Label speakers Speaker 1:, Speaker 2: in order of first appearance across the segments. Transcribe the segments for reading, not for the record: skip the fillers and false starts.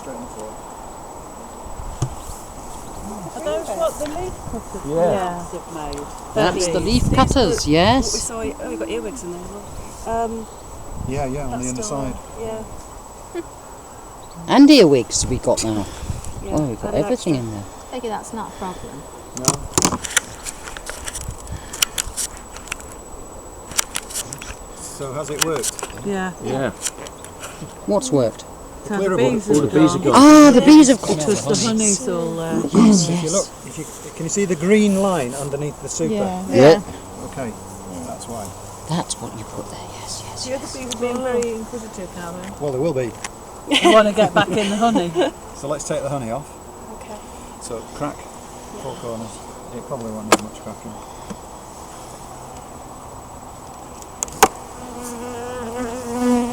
Speaker 1: straight on the floor.
Speaker 2: Are those what the leaf cutters
Speaker 3: Yeah.
Speaker 2: have made?
Speaker 4: That's the leaf cutters, yes.
Speaker 5: What we saw, oh, we've got earwigs in there as well.
Speaker 1: Yeah, on the underside.
Speaker 5: Yeah.
Speaker 4: And earwigs we got now.
Speaker 5: Yeah.
Speaker 4: Oh, we've got
Speaker 5: And
Speaker 4: everything
Speaker 5: extra.
Speaker 4: in there.
Speaker 6: Maybe that's not a problem.
Speaker 1: No. So has it worked?
Speaker 2: Yeah.
Speaker 3: Yeah.
Speaker 4: What's worked?
Speaker 2: So
Speaker 1: clear
Speaker 2: the
Speaker 1: about
Speaker 2: bees
Speaker 1: it.
Speaker 3: All the bees are gone.
Speaker 4: Ah, the bees have got
Speaker 2: Because the honey's all there.
Speaker 4: Yes,
Speaker 1: If you look, can you see the green line underneath the super?
Speaker 4: Yeah.
Speaker 1: Okay, that's why.
Speaker 4: That's what you put there, yes, yes.
Speaker 2: The other bees are being very inquisitive now, though.
Speaker 1: Well, there will be.
Speaker 2: They want to get back in the honey.
Speaker 1: So let's take the honey off.
Speaker 5: Okay.
Speaker 1: So crack, four corners. It probably won't need much cracking.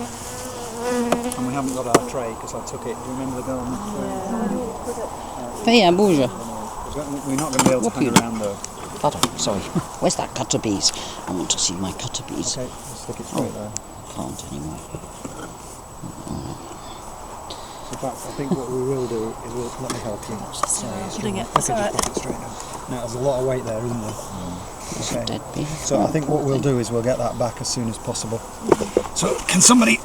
Speaker 1: And we haven't got our tray because I took it. Do you remember the girl on the tray?
Speaker 4: Faya, bouge.
Speaker 1: We're not going to be able to hang around though.
Speaker 4: Pardon, sorry. Where's that cutter bees? I want to see my cutter bees.
Speaker 1: Okay, let's stick it straight there.
Speaker 4: Can't anymore.
Speaker 1: In fact, I think what we will do is let me help you. Sorry,
Speaker 5: Just putting it.
Speaker 1: I could just put it straight now. Now there's a lot of weight there, isn't there?
Speaker 4: There's a dead bee.
Speaker 1: So I think what we'll do is we'll get that back as soon as possible. So can somebody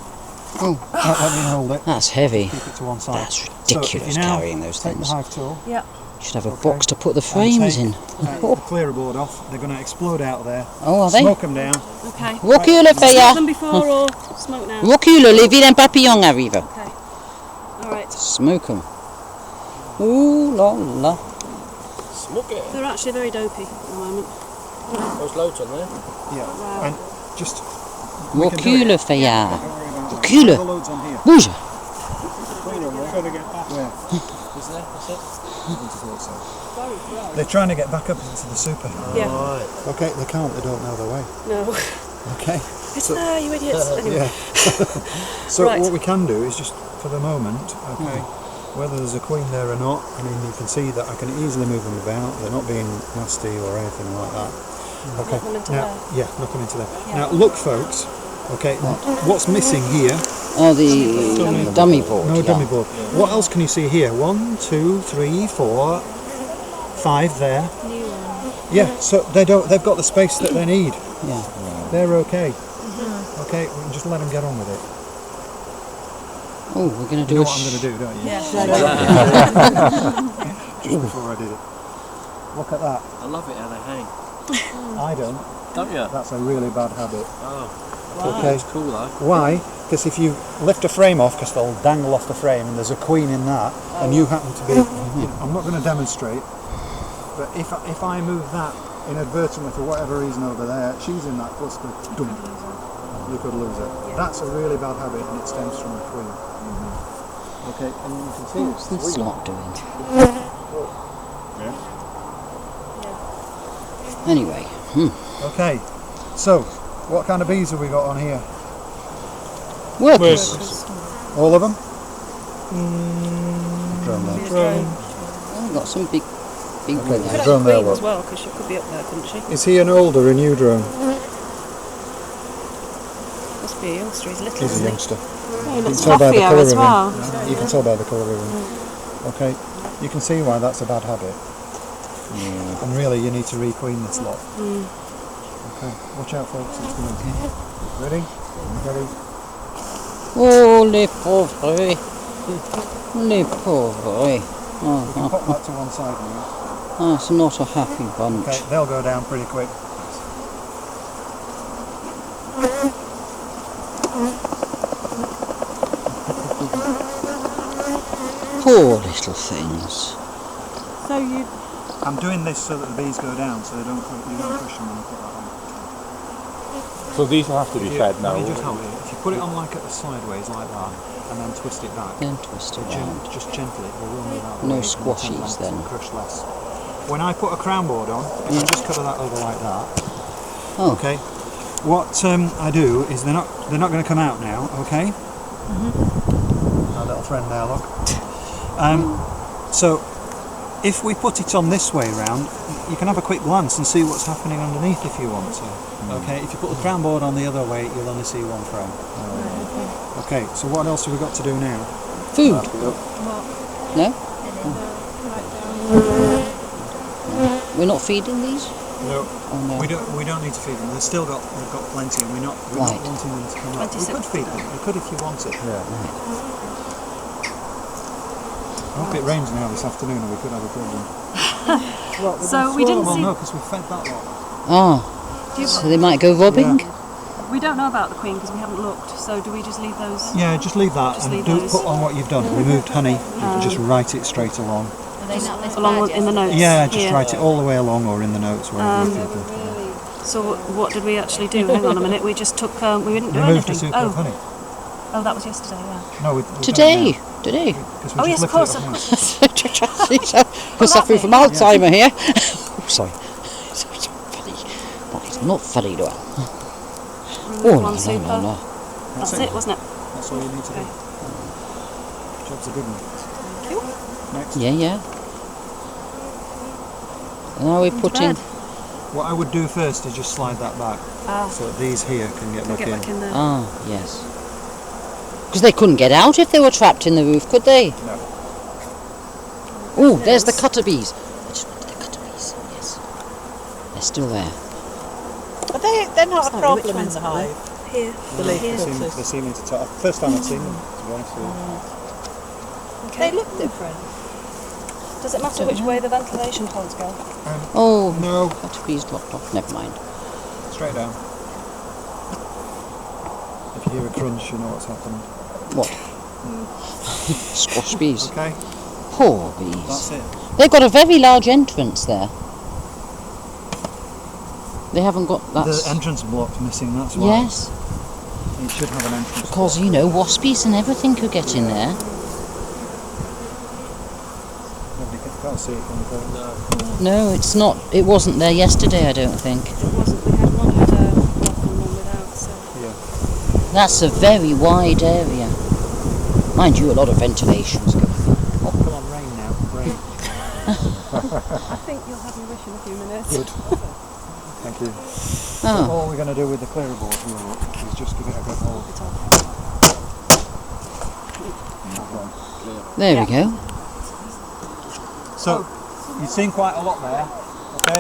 Speaker 4: Oh,
Speaker 1: let me hold it?
Speaker 4: that's heavy.
Speaker 1: Keep it to one side.
Speaker 4: That's
Speaker 1: So if
Speaker 4: ridiculous
Speaker 1: you now
Speaker 4: carrying those
Speaker 1: take
Speaker 4: things.
Speaker 1: the hive tool,
Speaker 4: You should have a
Speaker 1: Okay.
Speaker 4: box to put the
Speaker 1: and
Speaker 4: frames
Speaker 1: take,
Speaker 4: in.
Speaker 1: the clearer board off. They're going to explode out there.
Speaker 4: Oh, are they?
Speaker 1: Smoke them down.
Speaker 5: Okay.
Speaker 4: Recule,
Speaker 5: Smoke
Speaker 4: Faya.
Speaker 5: them before or smoke now?
Speaker 4: Recule, les vilains papillons arrivent.
Speaker 5: Okay. Alright.
Speaker 4: Smoke them. Ooh la la.
Speaker 3: Smoke it.
Speaker 5: They're actually very dopey at the moment.
Speaker 3: There's loads on there.
Speaker 1: Yeah.
Speaker 5: Wow.
Speaker 1: And just we can do
Speaker 4: Recule,
Speaker 1: it.
Speaker 4: Faya.
Speaker 1: Don't worry about that.
Speaker 4: Recule.
Speaker 1: There's loads on here.
Speaker 4: Bouge.
Speaker 1: Where?
Speaker 3: Is there? That's it.
Speaker 1: They're trying to get back up into the super.
Speaker 5: Yeah.
Speaker 3: Right.
Speaker 1: Okay, they can't. They don't know the way.
Speaker 5: No.
Speaker 1: Okay.
Speaker 5: It's there, you idiots. Anyway.
Speaker 1: Yeah. So
Speaker 5: Right.
Speaker 1: what we can do is just for the moment, okay, whether there's a queen there or not, I mean you can see that I can easily move them about. They're not being nasty or anything like that. Okay.
Speaker 5: Knock them into
Speaker 1: Now,
Speaker 5: there.
Speaker 1: yeah, knock them into there. Now look, folks. Okay, what's missing here?
Speaker 4: Oh, the dummy board.
Speaker 1: No
Speaker 4: yeah.
Speaker 1: dummy board. What else can you see here? 1, 2, 3, 4, 5 there. Yeah, so they don't. They've got the space that they need.
Speaker 4: Yeah.
Speaker 1: They're okay. Okay, we can just let them get on with it.
Speaker 4: Oh, we're going to
Speaker 1: You
Speaker 4: do
Speaker 1: know
Speaker 4: a
Speaker 1: what I'm going to do, don't you?
Speaker 5: Yeah.
Speaker 1: Just before I did it. Look at that.
Speaker 3: I love it how they hang.
Speaker 1: I don't.
Speaker 3: Don't you?
Speaker 1: That's a really bad habit.
Speaker 3: Oh.
Speaker 1: Okay.
Speaker 3: It's cool though.
Speaker 1: Why? Because if you lift a frame off, because they'll dangle off the frame, and there's a queen in that, and you happen to be, you know, I'm not going to demonstrate, but if I move that inadvertently for whatever reason over there, she's in that cluster, dump, you could lose her. That's a really bad habit, and it stems from the queen. Okay, and you can see
Speaker 4: What's
Speaker 1: it's
Speaker 4: this
Speaker 1: three.
Speaker 4: lot doing?
Speaker 1: Yeah.
Speaker 4: Anyway.
Speaker 1: Okay, so what kind of bees have we got on here?
Speaker 4: Workers.
Speaker 1: All of them?
Speaker 5: Drone.
Speaker 4: Oh, got some big
Speaker 5: Could
Speaker 4: ones.
Speaker 5: have
Speaker 1: Drone
Speaker 5: a
Speaker 1: there,
Speaker 5: queen
Speaker 1: look.
Speaker 5: as well, because she could be up there, couldn't she?
Speaker 1: Is he an old or a new drone?
Speaker 5: Must be a youngster, he's little,
Speaker 1: He's a
Speaker 5: isn't he?
Speaker 1: youngster.
Speaker 2: And
Speaker 1: You
Speaker 2: it's
Speaker 1: can tell by the
Speaker 2: fluffier
Speaker 1: colour
Speaker 2: as
Speaker 1: of
Speaker 2: well.
Speaker 1: him. You can tell by the colour of him. Okay, you can see why that's a bad habit. And really, you need to requeen this lot. Okay, watch out, folks. It's going to. Ready? Ready?
Speaker 4: Oh, les pauvres. Les pauvres.
Speaker 1: We can pop that to one side now.
Speaker 4: That's not a happy bunch.
Speaker 1: Okay, they'll go down pretty quick.
Speaker 4: Poor little things.
Speaker 2: So you
Speaker 1: I'm doing this so that the bees go down, so they don't you don't push them when you put that on.
Speaker 3: So these will have to be fed now.
Speaker 1: Let me just help you. If you put it on like at the sideways like that, and then twist it back,
Speaker 4: Then twist around.
Speaker 1: just gently, they will move out.
Speaker 4: No
Speaker 1: the way,
Speaker 4: squashies then.
Speaker 1: and crush less. When I put a crown board on, if I just cover that over like that.
Speaker 4: Oh.
Speaker 1: Okay. What I do is they're not going to come out now. Okay. Our little friend there, look. So if we put it on this way round, you can have a quick glance and see what's happening underneath if you want to. Okay. If you put the crown board on the other way, you'll only see one frame. Okay. So what else have we got to do now?
Speaker 4: Food? No? We're not feeding these?
Speaker 1: No.
Speaker 4: Oh no.
Speaker 1: We don't need to feed them. They've got plenty, and we're not
Speaker 4: Right.
Speaker 1: wanting them to come up. We
Speaker 5: 27.
Speaker 1: could feed them. We could if you wanted.
Speaker 3: Yeah.
Speaker 1: I hope it rains now this afternoon, and we could have a problem.
Speaker 2: So we didn't
Speaker 1: Well,
Speaker 2: see.
Speaker 1: no, because we fed that lot.
Speaker 4: Ah, so they might go robbing?
Speaker 5: We don't know about the queen because we haven't looked. So do we just leave those?
Speaker 1: Yeah, just leave that
Speaker 5: Just
Speaker 1: and
Speaker 5: leave
Speaker 1: do
Speaker 5: those.
Speaker 1: put on what you've done. Removed honey. You can just write it straight along.
Speaker 5: Along in the notes.
Speaker 1: Yeah, just
Speaker 5: here.
Speaker 1: write it all the way along, or in the notes wherever you think.
Speaker 5: So what did we actually do? Hang on a minute. We just took. We didn't do
Speaker 1: Removed a
Speaker 5: anything.
Speaker 1: super of
Speaker 5: Oh,
Speaker 1: honey.
Speaker 5: oh, that was yesterday. Yeah.
Speaker 1: No, we've done it
Speaker 4: Today?
Speaker 1: now,
Speaker 4: Today?
Speaker 1: 'cause we
Speaker 5: Oh
Speaker 1: just
Speaker 5: yes, of
Speaker 1: lifted
Speaker 5: course,
Speaker 1: it
Speaker 5: of
Speaker 1: up.
Speaker 5: course.
Speaker 4: We're suffering from
Speaker 5: Yeah.
Speaker 4: Alzheimer here. Oh, sorry. It's not funny. That is not funny, Noel.
Speaker 5: Remove
Speaker 4: no,
Speaker 5: one super.
Speaker 4: no.
Speaker 5: That's it, wasn't it?
Speaker 1: That's all you need to do. Job's a good one. Next.
Speaker 4: Yeah, yeah. And now we're putting...
Speaker 5: bed.
Speaker 1: What I would do first is just slide that back,
Speaker 5: Ah,
Speaker 1: so that these here can get back
Speaker 5: get
Speaker 1: in.
Speaker 5: back in there.
Speaker 4: Ah, yes. Because they couldn't get out if they were trapped in the roof, could they?
Speaker 1: No.
Speaker 4: Oh, there's the cutter bees. I just went to the cutter bees, yes. They're still there.
Speaker 2: They're not a
Speaker 5: Sorry,
Speaker 2: problem
Speaker 5: which
Speaker 2: in
Speaker 5: ones
Speaker 2: the the
Speaker 5: are they?
Speaker 2: hive.
Speaker 5: Here.
Speaker 2: The leaf
Speaker 5: Here.
Speaker 2: cutters.
Speaker 1: They seem to talk. First time I've seen them, to be honest with you.
Speaker 2: They look different.
Speaker 5: Does it matter which way the ventilation holes go?
Speaker 4: Oh,
Speaker 1: No,
Speaker 4: cutter bees dropped off. Never mind.
Speaker 1: straight down. If you hear a crunch, you know what's happened.
Speaker 4: What? Squash bees.
Speaker 1: Okay,
Speaker 4: Poor bees.
Speaker 1: that's it.
Speaker 4: They've got a very large entrance there. They haven't got that.
Speaker 1: The entrance block's missing, that's why.
Speaker 4: Yes,
Speaker 1: You should have an entrance
Speaker 4: because you know waspies and everything could get in there.
Speaker 1: Can't see it from the phone.
Speaker 4: No, it's not. It wasn't there yesterday, I don't think.
Speaker 5: It wasn't. We had one with a block and one without. So
Speaker 1: Yeah.
Speaker 4: That's a very wide area. Mind you, a lot of ventilation's going on.
Speaker 1: Oh, come on, rain now. Rain.
Speaker 5: I think you'll have your wish in a few minutes.
Speaker 1: Good. Thank you.
Speaker 4: Ah,
Speaker 1: All we're going to do with the clearer board here is just give it a good hold.
Speaker 4: there we go.
Speaker 1: So, you've seen quite a lot there. Okay,